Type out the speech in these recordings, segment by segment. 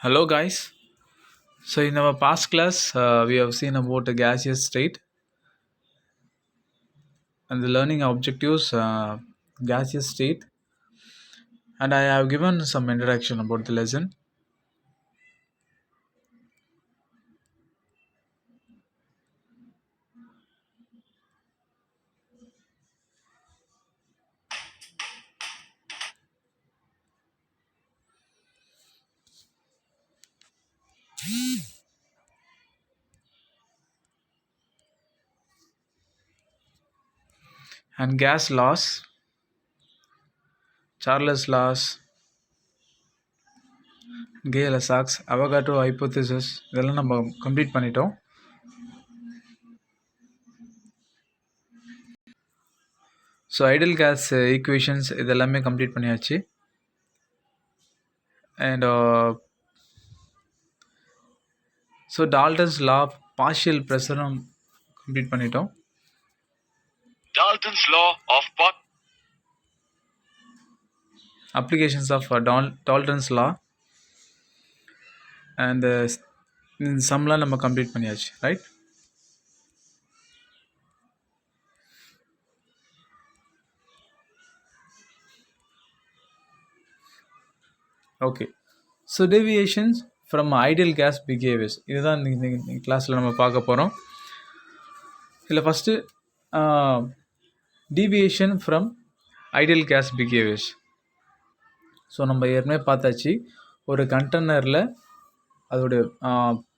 Hello, guys. So, in our past class, we have seen about the gaseous state and the learning objectives, gaseous state, and I have given some introduction about the lesson. And gas laws, Charles laws, Gay-Lussac's, Avogadro hypothesis, இதெல்லாம் நம்ம complete பண்ணிட்டோம். So ideal gas equations இதெல்லாமே complete பண்ணியாச்சு. And so Dalton's law of partial ப்ரெஷரும் complete பண்ணிட்டோம். Dalton's law of applications of Dalton's law and சம்லாம் நம்ம complete பண்ணியாச்சு, right? Okay. So deviations from ideal gas behaviours இதுதான் இந்த கிளாஸில் நம்ம பார்க்க போகிறோம். இதில் first deviation from ideal gas behaviours. So நம்ம ஏற்கனவே பார்த்தாச்சு, ஒரு கண்டெய்னரில் அதோடைய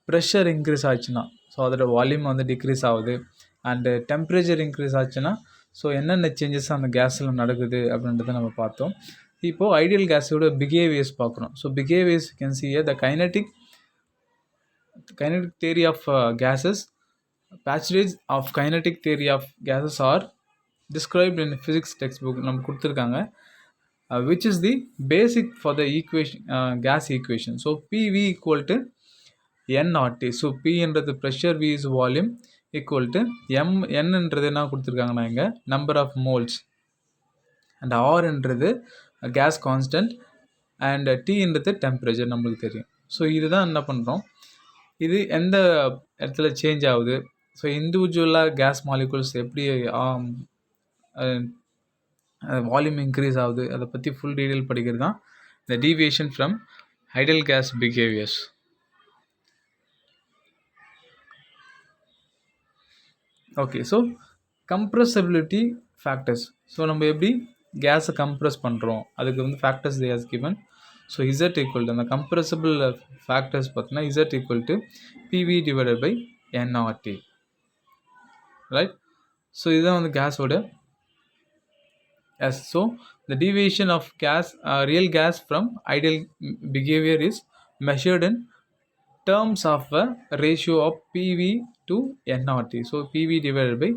ப்ரெஷர் இன்க்ரீஸ் ஆச்சுன்னா ஸோ அதோட வால்யூம் வந்து டிக்ரீஸ் ஆகுது, அண்டு டெம்பரேச்சர் இன்க்ரீஸ் ஆச்சுன்னா ஸோ என்னென்ன சேஞ்சஸ் அந்த கேஸில் நடக்குது அப்படின்றத நம்ம பார்த்தோம். இப்போது ஐடியல் கேஸோட பிஹேவியர்ஸ் பார்க்குறோம். So behaviours can see the kinetic theory of gases. Passages of kinetic theory of gases are described in physics textbook நம்ம கொடுத்துருக்காங்க, which is the basic for the equation, gas equation. So PV equal to nRT. So P என்றது pressure, V is volume equal to N என்றது என்ன கொடுத்துருக்காங்கன்னா இங்கே number of moles, and R என்றது gas constant, and T என்றது temperature நம்மளுக்கு தெரியும். So இதுதான் என்ன பண்ணுறோம், இது எந்த இடத்துல சேஞ்ச் ஆகுது, ஸோ இண்டிவிஜுவலாக கேஸ் மாலிகுல்ஸ் எப்படி வால்யூம் இன்க்ரீஸ் ஆகுது, அதை பற்றி ஃபுல் டீட்டெயில் படிக்கிறது தான் இந்த deviation from ideal gas behaviours. Okay. So compressibility factors. So நம்ம எப்படி கேஸை கம்ப்ரெஸ் பண்ணுறோம் அதுக்கு வந்து factors they has given. So Z equal to அந்த கம்ப்ரெசபிள் ஃபேக்டர்ஸ் பார்த்தீங்கன்னா Z equal to PV divided by NRT, right? So இதுதான் வந்து கேஸோட S. So the deviation of gas, real gas from ideal behavior is measured in terms of a ratio of PV to nRT. So PV divided by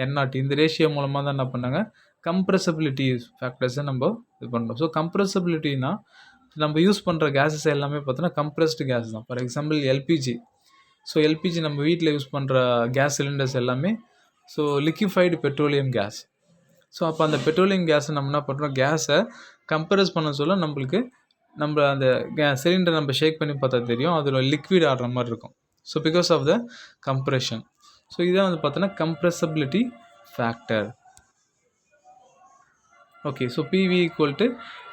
nRT இந்த ratio மூலமாக தான் என்ன பண்ணாங்க compressibility ஃபேக்டர்ஸை நம்ம இது பண்ணுறோம். ஸோ கம்ப்ரெசபிலிட்டினா நம்ம யூஸ் பண்ணுற கேஸஸ் எல்லாமே பார்த்தோன்னா கம்ப்ரெஸ்டு கேஸ் தான். For example LPG. So LPG நம்ம வீட்டில் யூஸ் பண்ணுற கேஸ் சிலிண்டர்ஸ் எல்லாமே so liquefied petroleum gas. So அப்போ அந்த பெட்ரோலியம் கேஸை நம்ம என்ன பண்ணுறோம், கேஸை கம்ப்ரெஸ் பண்ண சொல்ல நம்மளுக்கு நம்ம அந்த சிலிண்டர் நம்ம ஷேக் பண்ணி பார்த்தா தெரியும், அதில் லிக்விட் ஆடுற மாதிரி இருக்கும். So because of the compression. So இதான் வந்து பார்த்தோன்னா compressibility factor. Okay. So PV equal to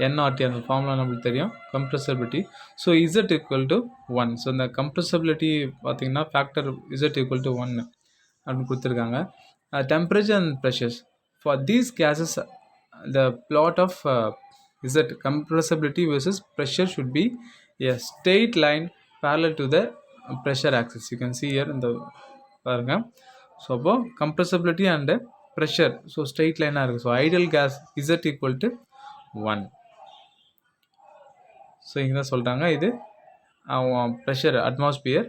nRT அந்த ஃபார்முலா நம்மளுக்கு தெரியும் compressibility. So Z equal to 1. So இந்த கம்ப்ரெசபிலிட்டி பார்த்தீங்கன்னா ஃபேக்டர் இசட் ஈக்குவல் டு 1 அப்படின்னு கொடுத்துருக்காங்க. Temperature and pressures for these gases, the plot of Z compressibility versus pressure should be a straight line parallel to the pressure axis. You can see here in the பாருங்க. So அப்போ compressibility and pressure so straight லைனாக இருக்குது. So ideal case Z equal to 1. So இங்கே தான் சொல்கிறாங்க இது pressure atmosphere.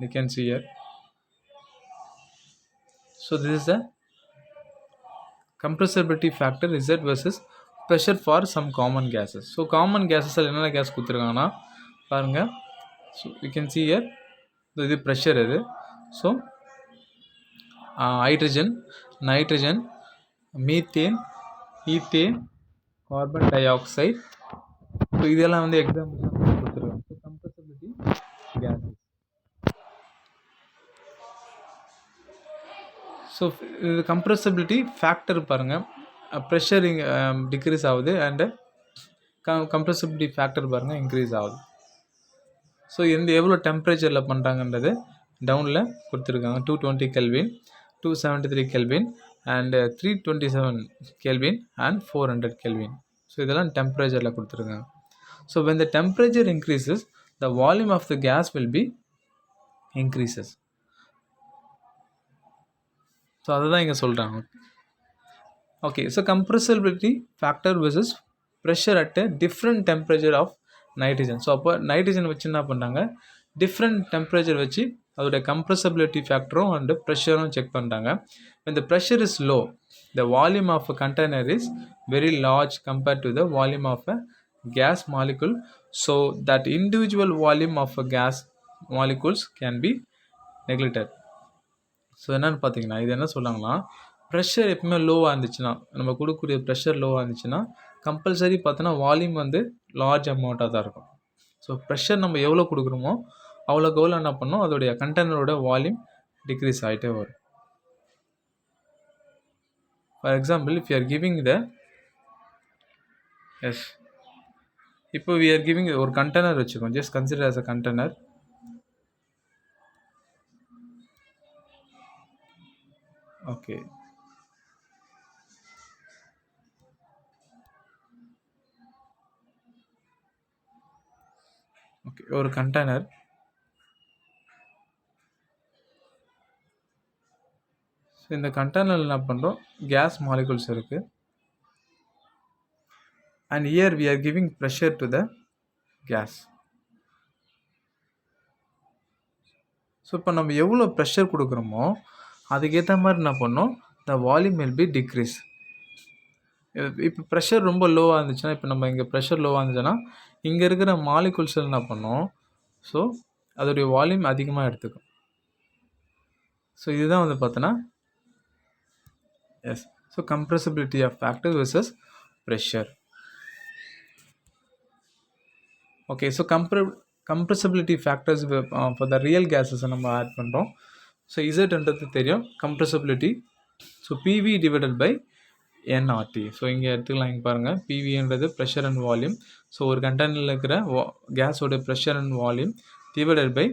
You can see here. So this is the compressibility factor Z versus pressure for some common gases. So common கேஸஸில் என்னென்ன gas கொடுத்துருக்காங்கன்னா பாருங்கள். So you can see here இது pressure இது. So hydrogen, nitrogen, methane, ethane, carbon dioxide. So இதெல்லாம் வந்து example கொடுத்துருக்காங்க. So இது கம்ப்ரெசபிலிட்டி ஃபேக்டர் பாருங்கள், ப்ரெஷர் டிக்ரீஸ் ஆகுது அண்டு கம்ப்ரெசபிலிட்டி ஃபேக்டர் பாருங்கள் இன்க்ரீஸ் ஆகுது. ஸோ இந்த எவ்வளோ டெம்பரேச்சரில் பண்ணுறாங்கன்றது டவுனில் கொடுத்துருக்காங்க. 220 kelvin, 273 kelvin and 327 kelvin and 400 kelvin. So இதெல்லாம் டெம்பரேச்சரில் கொடுத்துருக்காங்க. So when the temperature increases, the volume of the gas will be increases. So அதுதான் இங்கே சொல்கிறாங்க. Okay, so compressibility factor versus pressure at different temperature of nitrogen. So அப்போ nitrogen வச்சு என்ன பண்ணுறாங்க, டிஃப்ரெண்ட் டெம்பரேச்சர் வச்சு அதோடைய கம்ப்ரெசபிலிட்டி ஃபேக்டரும் அண்டு ப்ரெஷரும் செக் பண்ணுறாங்க. when the pressure is low, the volume of a container is very large compared to the volume of a gas molecule, so that individual volume of a gas molecules can be neglected. So என்னென்னு பார்த்தீங்கன்னா, இது என்ன சொல்கிறாங்கன்னா, pressure எப்பவுமே லோவாக இருந்துச்சுன்னா, நம்ம கொடுக்கக்கூடிய ப்ரெஷர் லோவாக இருந்துச்சுன்னா கம்பல்சரி பார்த்தோன்னா வால்யூம் வந்து லார்ஜ் அமௌண்ட்டாக தான் இருக்கும். ஸோ ப்ரெஷர் நம்ம எவ்வளோ கொடுக்குறோமோ அவ்வளோக்கு எவ்வளோ என்ன பண்ணோம், அதோடைய கண்டெய்னரோட வால்யூம் டிக்ரீஸ் ஆகிட்டே வரும். For example, if you are giving the இப்போ வி ஆர் கிவிங் ஒரு கண்டெய்னர் வச்சுக்கோம், just consider as a container. Okay, ஒரு கண்டெய்னர். ஸோ இந்த கண்டெய்னரில் என்ன பண்ணுறோம், கேஸ் மாலிகுல்ஸ் இருக்குது and here we are giving pressure to the gas. So இப்போ நம்ம எவ்வளோ ப்ரெஷர் கொடுக்குறோமோ அதுக்கேற்ற மாதிரி என்ன பண்ணோம், the volume will be decrease. இப்போ ப்ரெஷர் ரொம்ப லோவாக இருந்துச்சுன்னா, இப்போ நம்ம இங்கே ப்ரெஷர் லோவாக இருந்துச்சுன்னா இங்கே இருக்கிற மாலிகுல்ஸ் என்ன பண்ணோம், ஸோ அதோடைய வால்யூம் அதிகமாக எடுத்துக்கும். ஸோ இதுதான் வந்து பார்த்தோன்னா so compressibility of factor versus pressure. Okay, so compressibility factors for the real கேஸஸை நம்ம ஆட் பண்ணுறோம். ஸோ இசட்ன்றது தெரியும், compressibility. So PV divided by NRT. So இங்கே எடுத்துக்கலாம், இங்கே பாருங்கள், பிவின்றது ப்ரெஷர் அண்ட் வால்யூம். ஸோ ஒரு கண்டெய்னரில் இருக்கிற கேஸோட pressure and volume divided by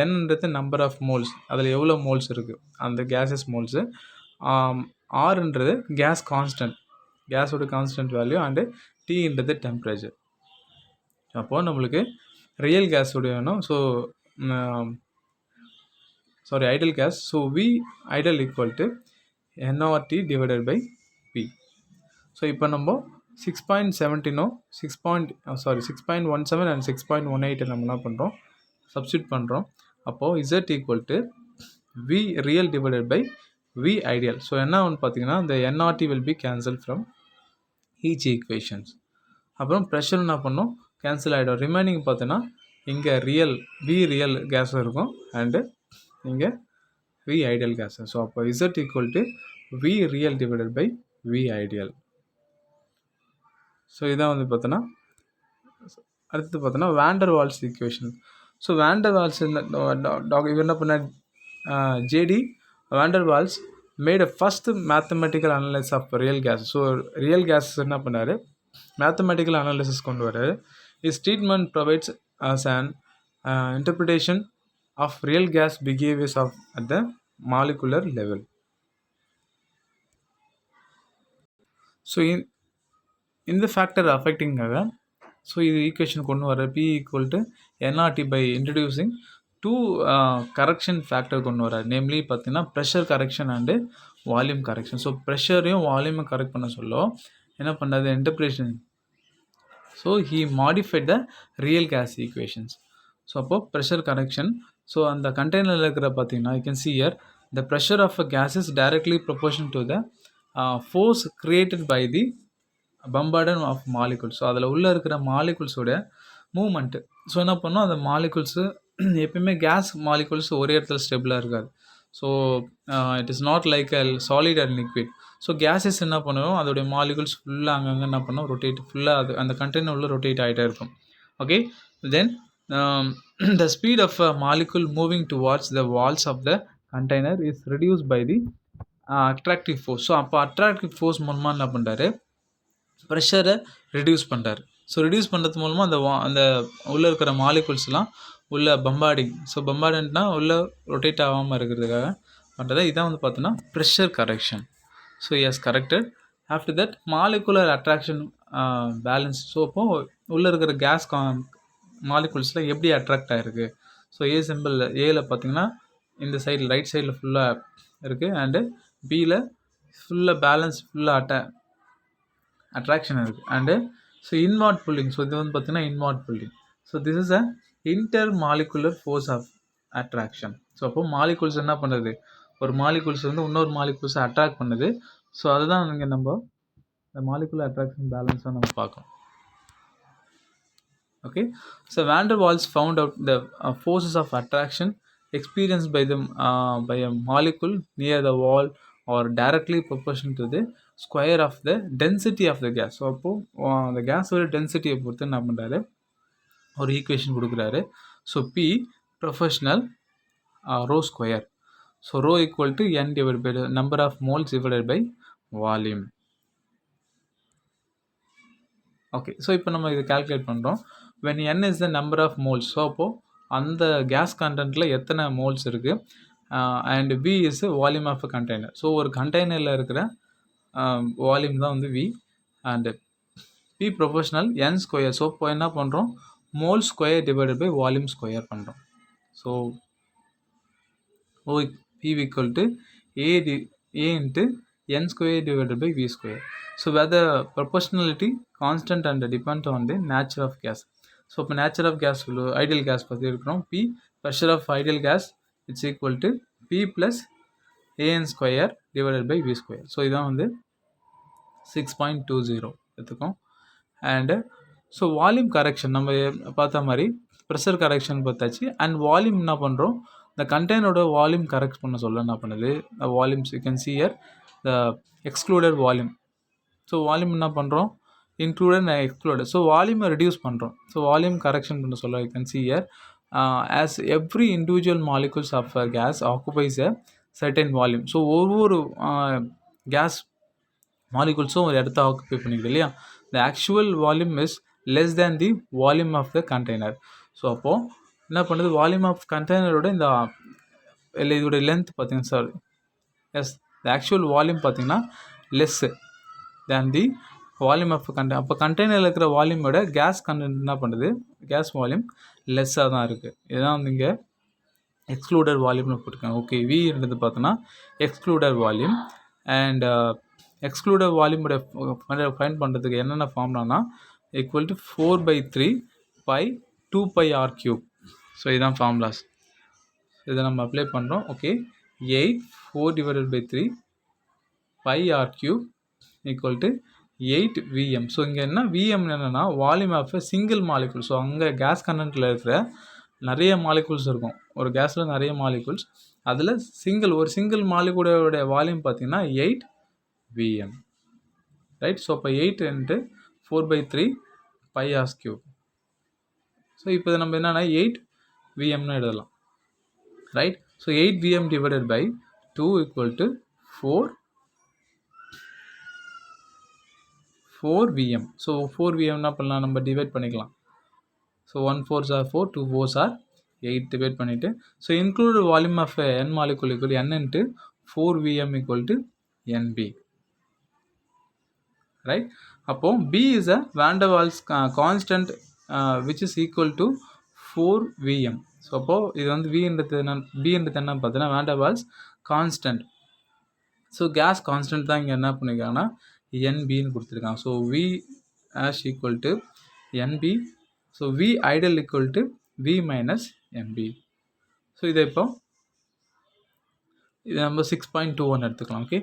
என்னன்றது நம்பர் ஆஃப் மோல்ஸ், அதில் எவ்வளோ மோல்ஸ் இருக்குது அந்த கேஸஸ் மோல்ஸு. ஆர்ன்றது கேஸ் கான்ஸ்டன்ட், கேஸோட கான்ஸ்டன்ட் வேல்யூ அண்டு டீன்றது டெம்பரேச்சர். அப்போது நம்மளுக்கு ரியல் கேஸோடைய வேணும். So sorry ideal gas. So V ideal equal to nRT divided by P. So இப்போ நம்ம 6.17 6.17 அண்ட் 6.18 நம்ம என்ன பண்ணுறோம், சப்ஸ்டியூட் பண்ணுறோம். அப்போது Z equal to V real divided by V ideal. So என்ன ஒன்று பார்த்தீங்கன்னா, இந்த nRT will be cancel from each equations. அப்புறம் ப்ரெஷர் என்ன பண்ணோம், கேன்சல் ஆகிடும். ரிமைனிங் பார்த்தோன்னா இங்கே வி ரியல் கேஸும் இருக்கும் அண்டு இங்கே வி ஐடியல் கேஸு. ஸோ அப்போ Z equal to V real divided by V ideal. So இதான் வந்து பார்த்தோன்னா அடுத்து பார்த்தோன்னா van der Waals equation. So van der Waals இவர் என்ன பண்ண, JD van der Waals made a first mathematical analysis of real gas. So real gas என்ன பண்ணார், மேத்தமெட்டிக்கல் அனாலிசிஸ் கொண்டு வராரு. Is treatment provides as an interpretation of real gas behaviors of at the molecular level. So in the factor affecting so this equation கொண்டு வர P equal to nRT by introducing two correction factor கொண்டு வர, namely பார்த்தீங்கன்னா pressure correction and volume correction. so pressureயும் volume correct பண்ண சொல்ல என்ன பண்ணாது, interpretation. So he modified the real gas equations. So அப்போ pressure correction. So அந்த கண்டெய்னரில் இருக்கிற பார்த்தீங்கன்னா you can see here the pressure of a gas is directly proportional to the force created by the bombardment of molecules. So அதில் உள்ளே இருக்கிற மாலிகுல்ஸோட moment. So என்ன பண்ணோம், அந்த மாலிகுல்ஸு எப்பயுமே கேஸ் மாலிகுல்ஸ் ஒரே இடத்துல ஸ்டெபிளாக இருக்காது. So it is not like a solid and liquid. So gases என்ன பண்ணுவோம், அதோடைய மாலிகுல்ஸ் ஃபுல்லாக அங்கங்கே என்ன பண்ணோம், ரொட்டேட் ஃபுல்லாக அது அந்த கண்டெய்னர் உள்ள ரொட்டேட் ஆகிட்டே இருக்கும். Okay, then the speed of a molecule moving towards the walls of the container is reduced by the attractive force. So அப்போ அட்ராக்டிவ் ஃபோர்ஸ் மூலமாக என்ன பண்ணுறாரு, ப்ரெஷரை ரெடியூஸ் பண்ணுறாரு. ஸோ ரெடியூஸ் பண்ணுறது மூலமாக அந்த உள்ளே இருக்கிற மாலிகுல்ஸ்லாம் உள்ள பம்பார்டிங். ஸோ பம்பார்டன்ட்னா உள்ளே ரொட்டேட் ஆகாமல் இருக்கிறதுக்காக பண்ணுறது. இதான் வந்து பார்த்தோன்னா pressure correction. So is corrected. After that molecular attraction balance. ஸோ அப்போது உள்ளே இருக்கிற கேஸ் மாலிகுல்ஸில் எப்படி அட்ராக்ட் ஆகிருக்கு. ஸோ ஏ சிம்பிள் ஏல பார்த்தீங்கன்னா இந்த சைடில் ரைட் சைடில் ஃபுல்லாக இருக்குது, அண்டு பியில் ஃபுல்லாக பேலன்ஸ் ஃபுல்லாக அட்ராக்ஷன் இருக்குது. And so inward pulling. So இது வந்து பார்த்தீங்கன்னா inward pulling. So this is a intermolecular force of attraction. So அப்போ மாலிகுல்ஸ் என்ன பண்ணுறது, ஒரு மாலிகுல்ஸ் வந்து இன்னொரு மாலிகுல்ஸை அட்ராக்ட் பண்ணுது. ஸோ அதுதான் இங்கே நம்ம இந்த மாலிகுலர் அட்ராக்ஷன் பேலன்ஸாக நம்ம பார்க்கணும். Okay, so van der Waals found out the forces of attraction experienced by a molecule near the wall or directly proportional to the square of the density of the gas. So அப்போது அந்த கேஸோட டென்சிட்டியை பொறுத்து என்ன பண்ணுறாரு, ஒரு equation கொடுக்குறாரு. So P proportional rho square. So rho equal to n divide by number of moles divided by volume. Okay, so இப்போ நம்ம இதை கால்குலேட் பண்ணுறோம். when n is the number of moles. So அப்போது அந்த கேஸ் கண்டென்ட்டில் எத்தனை moles இருக்குது, and v is volume of a container. So ஒரு கண்டெய்னரில் இருக்கிற வால்யூம் தான் வந்து v, and p proportional n square. So இப்போ என்ன பண்ணுறோம், mole square divided by volume square பண்ணுறோம். So p equal to a into n square divided by v square. So where the proportionality constant and depend on the nature of gas. So இப்போ nature of gas ideal gas பற்றி இருக்கிறோம். p pressure of ideal gas it's equal to p plus an square divided by v square. So இதான் வந்து 6.20 எடுத்துக்கோம். And so volume correction நம்ம பார்த்த மாதிரி pressure correction பார்த்தாச்சு. And volume என்ன பண்ணுறோம், இந்த கண்டெய்னரோட வால்யூம் கரெக்ட் பண்ண சொல்ல என்ன பண்ணுது, volumes you can see here the excluded volume. So volume என்ன பண்ணுறோம், இன்க்ளூடட் அண்ட் எக்ஸ்க்ளூடட். ஸோ வால்யூமை ரெடியூஸ் பண்ணுறோம். ஸோ வால்யூம் கரெக்ஷன் பண்ண சொல்ல you can see here as every individual molecules of a gas occupies a certain volume. So ஒவ்வொரு case மாலிகுல்ஸும் ஒரு இடத்த occupy பண்ணிக்குது இல்லையா. the actual volume is less than the volume of the container. So அப்போது என்ன பண்ணுது, volume of கண்டெய்னரோட இந்த இல்லை இதோட லென்த் பார்த்தீங்கன்னா sir as the actual volume பார்த்தீங்கன்னா less than the volume of அப்போ கண்டெய்னரில் இருக்கிற வால்யூமோட கேஸ் கண்டென்ட் என்ன பண்ணுது, கேஸ் வால்யூம் லெஸ்ஸாக தான் இருக்குது. இதுதான் வந்து இங்கே எக்ஸ்க்ளூடட் வால்யூம்னு போட்டிருக்காங்க. ஓகே, வின்றது பார்த்தோன்னா எக்ஸ்க்ளூடட் வால்யூம். அண்ட் எக்ஸ்க்ளூடட் வால்யூமோட ஃபைண்ட் பண்ணுறதுக்கு என்னென்ன ஃபார்ம்லானா equal to 4/3 by 2πr³. So இதுதான் ஃபார்முலாஸ். இதை நம்ம அப்ளை பண்ணுறோம். Okay, 8 4/3 πr³ equal to 8 Vm. So இங்கே என்ன Vm என்னென்னா volume of single molecule. So அங்கே கேஸ் கண்டென்ட்டில் இருக்கிற நிறைய மாலிகுல்ஸ் இருக்கும், ஒரு கேஸில் நிறைய மாலிகுல்ஸ், அதில் ஒரு சிங்கிள் மாலிகுலோட வால்யூம் பார்த்தீங்கன்னா 8 Vm, ரைட். ஸோ அப்போ 8 into 4/3 πr³. ஸோ இப்போ நம்ம என்னென்னா 8 Vmனு எழுதலாம், right. So 8 Vm divided by 2 equal to 4 Vm. So 4 Vm என்ன பண்ணலாம், நம்ம டிவைட் பண்ணிக்கலாம். So 1 4s are 4, 2 4s are 8 divide பண்ணிவிட்டு, so include volume of n molecule equal n into 4 Vm equal to nb, right. அப்போது b is a van der Waals constant which is equal to 4 Vm. So அப்போது இது வந்து b-ன்றது என்ன பார்த்தீங்கன்னா van der Waals constant. So gas constant தான் இங்கே என்ன பண்ணியிருக்காங்கன்னா nbன்னு கொடுத்துருக்காங்க. So v as equal to nb. So v ideal equal to v minus nb. So இதை இப்போ இது நம்ம 6.21 எடுத்துக்கலாம். Okay,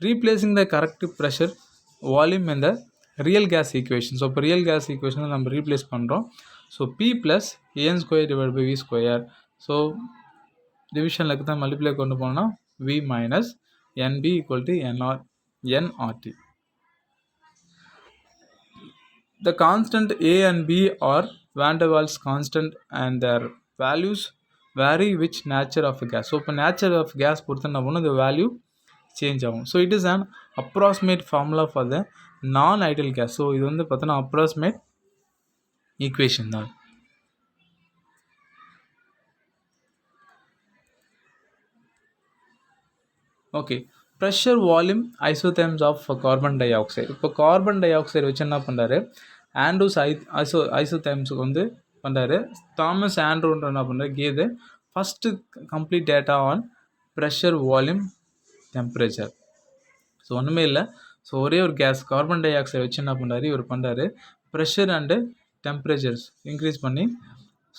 replacing the correct pressure volume இந்த ரியல் கேஸ் ஈக்குவேஷன். ஸோ இப்போ ரியல் கேஸ் ஈக்குவேஷனை நம்ம ரீப்ளேஸ் பண்ணுறோம். So p plus an square divided by v square. So டிவிஷனில் தான் மல்டிப்ளை கொண்டு போனோம்னா v minus nb equal to nRT. The constant a and b are van der Waals constant and their values vary which nature of a gas. So இப்போ nature of gas பொறுத்து என்ன பண்ணணும், இந்த value change ஆகும். So it is an approximate formula for the non-ideal gas. So இது வந்து பார்த்தோன்னா approximate equation தான். Okay, pressure volume isotherms of carbon dioxide. இப்போ கார்பன் டை ஆக்சைடு வச்சு என்ன பண்ணுறாரு, ஆண்ட்ரூஸ் ஐசோதேர்ம்ஸுக்கு வந்து பண்ணுறாரு. தாமஸ் ஆண்ட்ரூன்ற என்ன பண்ணுறாரு, Ketu first complete data on pressure volume temperature. So ஒன்றுமே இல்லை, ஸோ ஒரே ஒரு கேஸ் கார்பன் டை ஆக்சைடு வச்சு என்ன பண்ணுறாரு, இவர் பண்ணுறாரு ப்ரெஷர் அண்டு டெம்பரேச்சர்ஸ் இன்க்ரீஸ் பண்ணி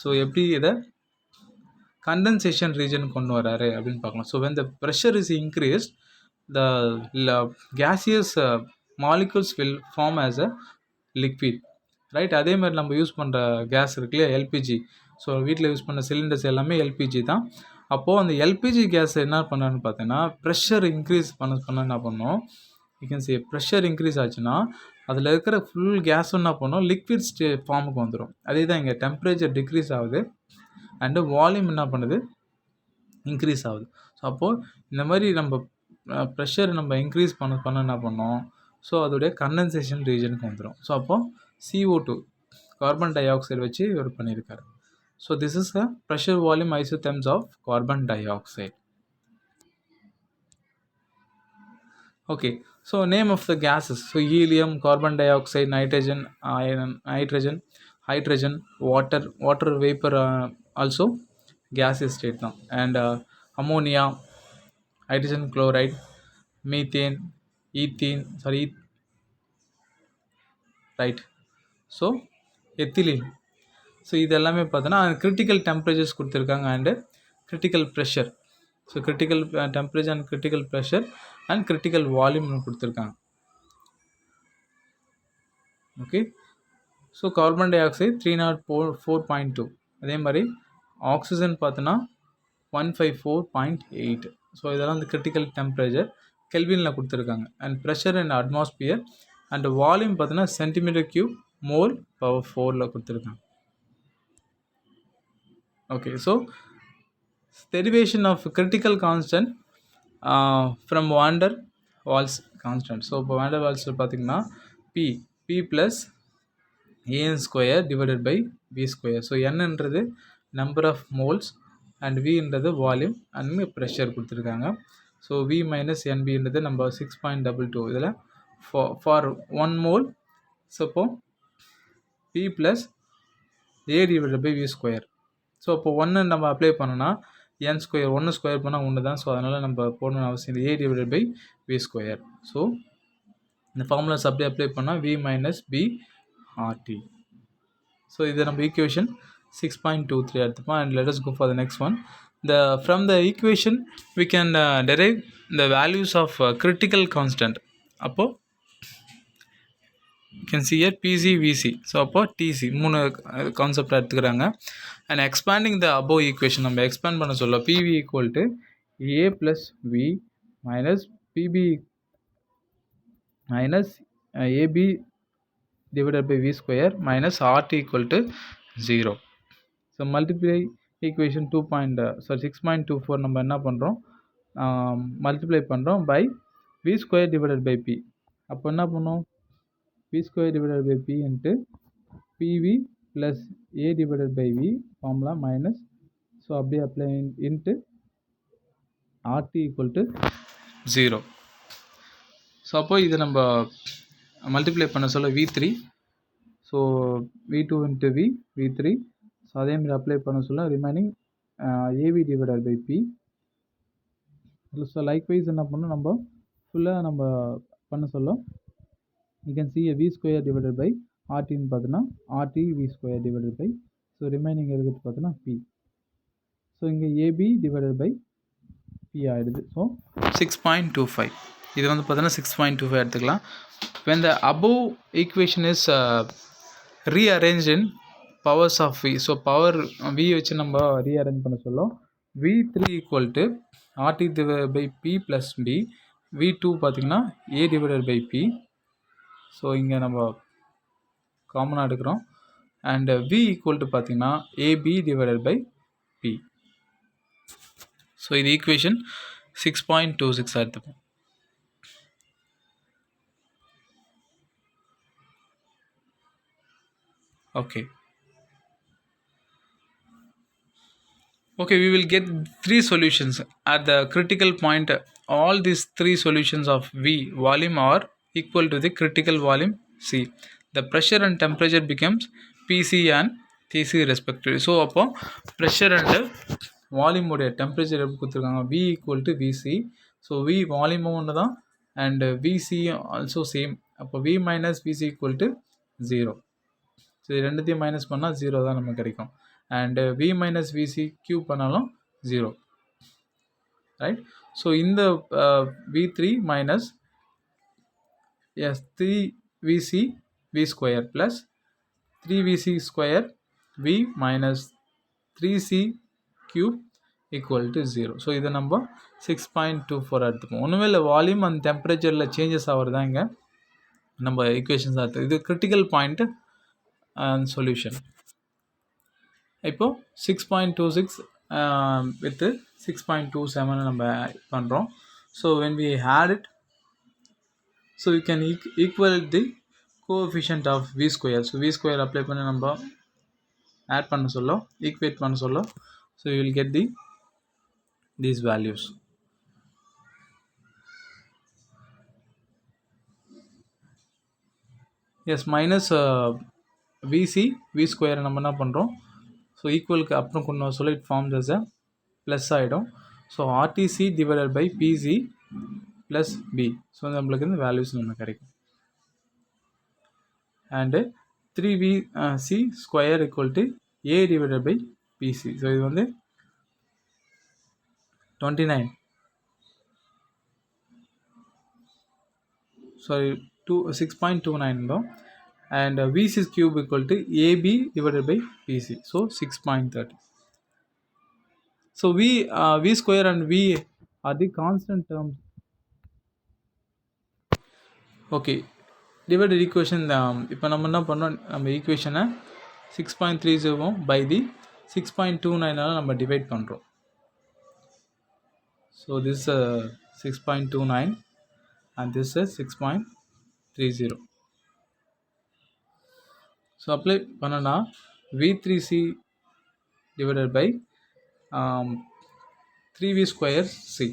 ஸோ எப்படி இதை கண்டென்சேஷன் ரீஜன் கொண்டு வராரு அப்படின்னு பார்க்கலாம். So when the pressure is increased, the gaseous molecules will form as a liquid, right. அதே மாதிரி நம்ம யூஸ் பண்ணுற கேஸ் இருக்கு இல்லையா, எல்பிஜி. ஸோ வீட்டில் யூஸ் பண்ண சிலிண்டர்ஸ் எல்லாமே எல்பிஜி தான். அப்போது அந்த எல்பிஜி கேஸ் என்ன பண்ணான்னு பார்த்தீங்கன்னா, ப்ரெஷர் இன்க்ரீஸ் பண்ண என்ன பண்ணோம், you can say pressure increase ஆச்சுன்னா அதில் இருக்கிற ஃபுல் கேஸும் என்ன பண்ணோம், லிக்விட் ஃபார்முக்கு வந்துடும். அதே தான் இங்கே டெம்பரேச்சர் டிக்ரீஸ் ஆகுது அண்டு வால்யூம் என்ன பண்ணுது, இன்க்ரீஸ் ஆகுது. ஸோ அப்போது இந்த மாதிரி நம்ம ப்ரெஷர் நம்ம இன்க்ரீஸ் பண்ண என்ன பண்ணோம், ஸோ அதோடைய கண்டென்சேஷன் ரீஜனுக்கு வந்துடும். ஸோ அப்போது CO2 கார்பன் டை ஆக்சைடு வச்சு இவர் பண்ணியிருக்காரு. So this is a pressure volume isotherms of carbon dioxide. Okay, so name of the gases. So helium, carbon dioxide, nitrogen, hydrogen, water vapour also gaseous state தான். And ammonia, hydrogen chloride, methane, right. So ethylene. So இது எல்லாமே பார்த்தோன்னா critical temperatures கொடுத்துருக்காங்க and critical pressure. So critical temperature and critical pressure and critical volume கொடுத்துருக்காங்க. Okay, so carbon dioxide 304.2, அதே மாதிரி oxygen பார்த்தோன்னா 154.8. So இதெல்லாம் வந்து கிரிட்டிக்கல் டெம்பரேச்சர் கெல்வினில் கொடுத்துருக்காங்க. And pressure in atmosphere and volume பார்த்தோன்னா சென்டிமீட்டர் கியூப் மோல் பவர் 4 கொடுத்துருக்காங்க. Okay, so derivation of critical constant from van der Waals constant. So இப்போ வாண்டர் வால்ஸில் பார்த்தீங்கன்னா P plus an square divided by b square. So என்னன்றது number of moles and வின்றது volume and pressure கொடுத்துருக்காங்க. So v minus என்பின்றது நம்ம 6.22. இதில் for 1 mole so இப்போ p plus a divided by v square. So இப்போ 1 நம்ம அப்ளை பண்ணோன்னா n ஸ்கொயர், 1 ஸ்கொயர் பண்ணால் 1 தான். ஸோ அதனால் நம்ம போடணும்னு அவசியம் இல்லை, a divided by v square. So இந்த ஃபார்முலாஸ் அப்படியே அப்ளை பண்ணால் v minus b RT. So இது நம்ம ஈக்குவேஷன் 6.23 எடுத்துப்போம். And let us go for the next one. From the equation we can derive the values of critical constant. அப்போ you can see here PC, VC. So அப்போ TC 3 concept எடுத்துக்கிறாங்க. And expanding the above equation நம்ம expand பண்ண சொல்ல PV equal to A plus V minus PB minus AB divided by V square minus RT equal to 0. So multiply equation 6.24 நம்ம என்ன பண்ணுறோம், multiply பண்ணுறோம் by V square divided by P. அப்போ என்ன பண்ணோம், V square divided by P into PV plus A divided by V formula minus, so அப்படியே apply into RT equal to 0. So அப்போ இது நம்ம மல்டிப்ளை பண்ண சொல்ல V3, so V2 into V3. So அதேமாதிரி அப்ளை பண்ண சொல்ல remaining AV divided by P. So likewise என்ன பண்ணோம், நம்ம ஃபுல்லாக நம்ம பண்ண சொல்ல you can see V square divided by RTன்னு பார்த்தோன்னா RT V square divided by, so remaining இருக்கிறது பார்த்தோன்னா P. ஸோ இங்கே AB டிவைடட் பை P ஆகிடுது. ஸோ 6.25. இது வந்து பார்த்தோன்னா 6.25 எடுத்துக்கலாம். when the above equation is rearranged in powers of V. So power V வச்சு நம்ம ரீஅரேஞ்ச் பண்ண சொல்லும். V3 equal to RT divide by P plus B. V2 பார்த்திங்கன்னா A divided by P. So இங்கே நம்ம காமனாக எடுக்கிறோம். அண்ட் V ஈக்குவல் டு பார்த்திங்கன்னா AB divided by P. So இது ஈக்குவேஷன் 6.26 எடுத்துப்போம். Okay. Okay, we will get three solutions at the critical point. All these three solutions of V volume are equal to the critical volume C. The pressure and temperature becomes PC and TC respectively. So அப்போ pressure and volume உடைய temperature எப்படி கொடுத்துருக்காங்க, V equal to VC. So V volume ஒன்று தான் and VC also same. அப்போ V minus VC equal to 0. So இது ரெண்டுத்தையும் minus பண்ணால் 0 தான் நமக்கு கிடைக்கும். And V minus VC cube பண்ணாலும் 0, ரைட். ஸோ இந்த V3 minus 3VC V square plus 3VC square V minus 3C cube equal to 0. So இதை நம்ம 6.24 எடுத்துப்போம். ஒன்றுமே இல்லை, வால்யூம் அண்ட் டெம்பரேச்சரில் சேஞ்சஸ் ஆகிறது தான் இங்கே நம்ம ஈக்குவேஷன்ஸ் எடுத்து. இது கிரிட்டிக்கல் பாயிண்ட்டு அண்ட் சொல்யூஷன். இப்போ 6.26 with 6.27 நம்ம பண்ணுறோம். So when we add it, so we can equal the coefficient of V square. So V square apply பண்ணி நம்ம ஆட் பண்ண சொல்ல, ஈக்குவேட் பண்ண சொல்ல, so you will get these values. S minus VC V ஸ்கொயரை நம்ம என்ன பண்ணுறோம், ஸோ ஈக்குவலுக்கு அப்புறம் கொண்டு சொல்ல it forms as a plus ஆகிடும். So RTC divided by PC ப்ளஸ் B. ஸோ நம்மளுக்கு இந்த வேல்யூஸ் நமக்கு கிடைக்கும். And 3VC square equal to A divided by PC. So இது வந்து 29, சாரி 6.29 தான். And VC cube equal to AB divided by PC. So 6.30. So V square and V are the constant terms. Okay, divided equation. இப்போ நம்ம என்ன பண்ணோம், நம்ம ஈக்குவேஷனை 6.30 by the 6.29 நம்ம டிவைட் பண்ணுறோம். So this is 6.29 and this is 6.30. So apply பண்ணனா V3C divided by 3V square C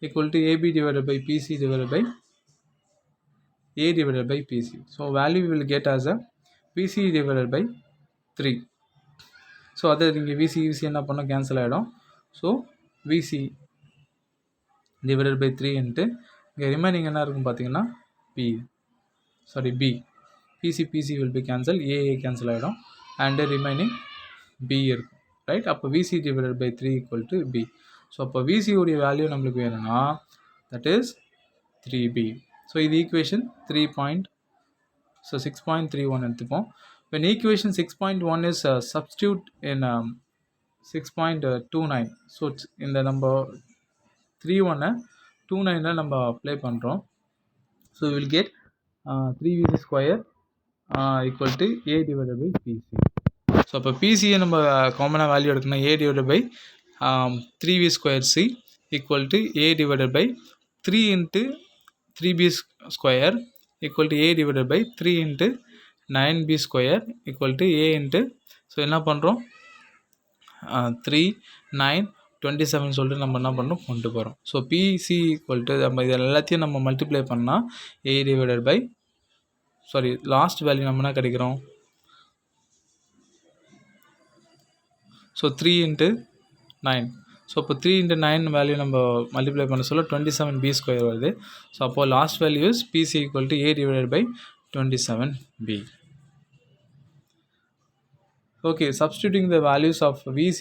equal to AB divided by PC divided by A divided by PC. So value will get as a PC divided by 3. So அது இங்கே VC என்ன பண்ணோம், cancel ஆகிடும். So VC divided by 3 into இங்கே remaining என்ன இருக்கும் பார்த்தீங்கன்னா B. PC will be cancelled, A cancel ஆகிடும் and remaining B இருக்கும், ரைட். அப்போ VC divided by 3 equal to B. So அப்போ VC உடைய வேல்யூ நம்மளுக்கு வேணும்னா தட் இஸ் 3B. ஸோ இது ஈக்குவேஷன் 6.31 எடுத்துப்போம். when equation 6.1 is substitute in 6.29, so இந்த நம்ம 3.1 29 நம்ம அப்ளை பண்ணுறோம். So will get 3VC square equal to A divided by PC. So அப்போ பிசியை நம்ம காமனாக வேல்யூ எடுக்கணும். A divided by 3V square C equal to A divided by 3 into 3B square equal to A divided by 3 into 9B square equal to A into, so என்ன பண்ணுறோம் 3 9 27 சொல்லிட்டு நம்ம என்ன பண்ணுறோம் கொண்டு போகிறோம். ஸோ PC equal to நம்ம இது எல்லாத்தையும் நம்ம மல்டிப்ளை பண்ணால் A divided by, sorry last value நம்ம என்ன கிடைக்கிறோம், ஸோ 3 into 9. ஸோ இப்போ 3 into 9 வேல்யூ நம்ம மல்டிப்ளை பண்ண சொல்ல 27B ஸ்கொயர் வருது. ஸோ அப்போது last value is PC equal to A divided by 27B. Okay, substituting the values of VC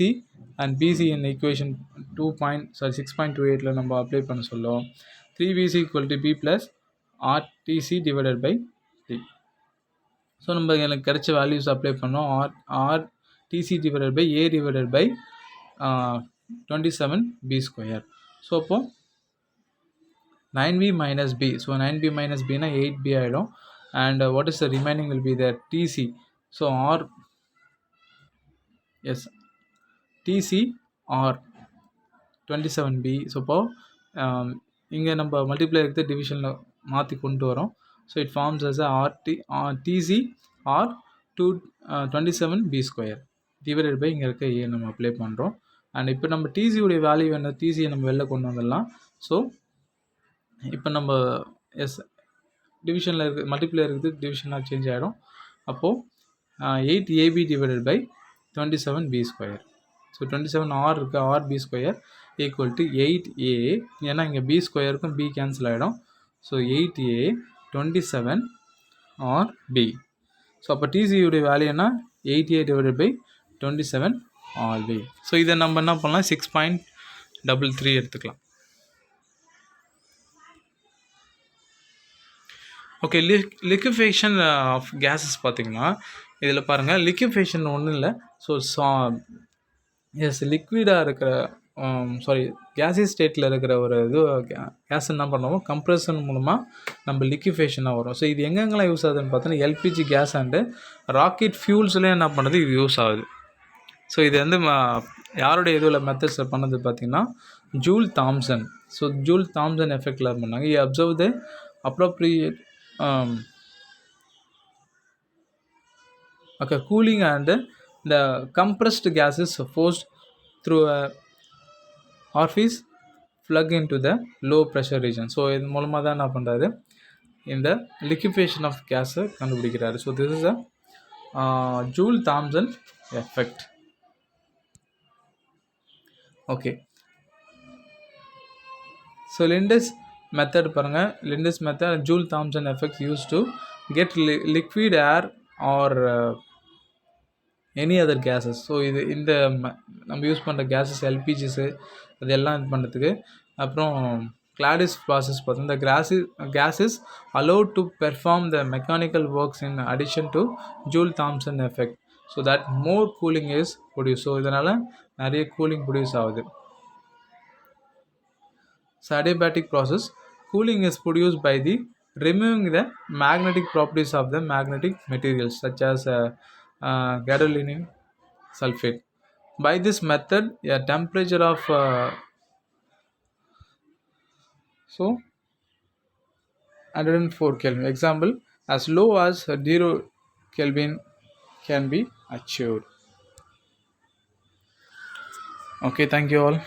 and BC in equation 6.28 நம்ம apply பண்ண சொல்லுவோம். 3VC equal to B plus RTC divided by D. So நம்ம எனக்கு கிடைச்ச values apply பண்ணோம். RTC divided by A divided by 27B square. So அப்போ 9V minus B. So 9B minus B na 8B ஆகிடும். and what is the remaining will be the TC. So TC or 27B. So இப்போ இங்கே நம்ம multiply எடுத்து டிவிஷனில் மாற்றி கொண்டு வரோம். So it forms as TC or 27b square divided by இங்கே இருக்க ஏ நம்ம அப்ளை பண்ணுறோம். அண்ட் இப்போ நம்ம டிசியுடைய வேல்யூ என்ன, டிசியை நம்ம வெளில கொண்டு வந்துடலாம். ஸோ இப்போ நம்ம டிவிஷனில் இருக்குது, மல்டிப்ளை இருக்குது, டிவிஷனாக சேஞ்ச் ஆகிடும். அப்போது 8ab divided by 27b square. So 27r இருக்குது, rb square equal to 8a, ஏன்னா இங்கே b ஸ்கொயருக்கும் b கேன்சல் ஆகிடும். So 8a 27rb. ஸோ அப்போ டிசியுடைய வேல்யூ என்ன, 8a divided by 27rb. So இதை நம்ம என்ன பண்ணலாம், 6.33 எடுத்துக்கலாம். ஓகே, லிக்விஃபேஷன் ஆஃப் கேஸஸ் பார்த்திங்கன்னா இதில் பாருங்கள், லிக்விஃபேஷன் ஒன்றும் இல்லை. ஸோ லிக்விடாக இருக்கிற கேஸி ஸ்டேட்டில் இருக்கிற ஒரு இது கேஸ் என்ன பண்ணுவோம், கம்ப்ரெஷன் மூலமாக நம்ம லிக்விஃபேஷனாக வரும். ஸோ இது எங்கெங்கெல்லாம் யூஸ் ஆகுதுன்னு பார்த்தோன்னா எல்பிஜி கேஸ் அண்டு ராக்கெட் ஃபியூல்ஸ்லேயும் என்ன பண்ணுறது, இது யூஸ் ஆகுது. ஸோ இது வந்து யாருடைய இதுவில் மெத்தட்ஸ் பண்ணது பார்த்திங்கன்னா Joule Thomson. So Joule Thomson எஃபெக்டில் பண்ணாங்க. Observe the appropriate cooling and the compressed gas is forced through a orifice plug into the low pressure region. So இது மூலமாக தான் என்ன பண்ணுறாரு, இந்த liquefaction of gas கண்டுபிடிக்கிறாரு. So this is a Joule Thomson effect. Okay, so Lindes method பாருங்க, Lindes method, Joule Thomson effect used to get liquid air or any other gases. So இது இந்த நம்ம யூஸ் பண்ணுற கேஸஸ் எல்பிஜிஸு அது எல்லாம் இது பண்ணுறதுக்கு. அப்புறம் கிளாடிஸ் ப்ராசஸ் பார்த்தோம், இந்த gas is allowed to perform the mechanical works in addition to Joule Thomson effect, so that more cooling is produced. So இதனால் நிறைய கூலிங் ப்ரொடியூஸ் ஆகுது. So adiabatic process, cooling is produced by the removing the magnetic properties of the magnetic materials such as gadolinium sulfate. By this method, a temperature of 104 Kelvin, example as low as 0 Kelvin can be achieved. Okay, thank you all.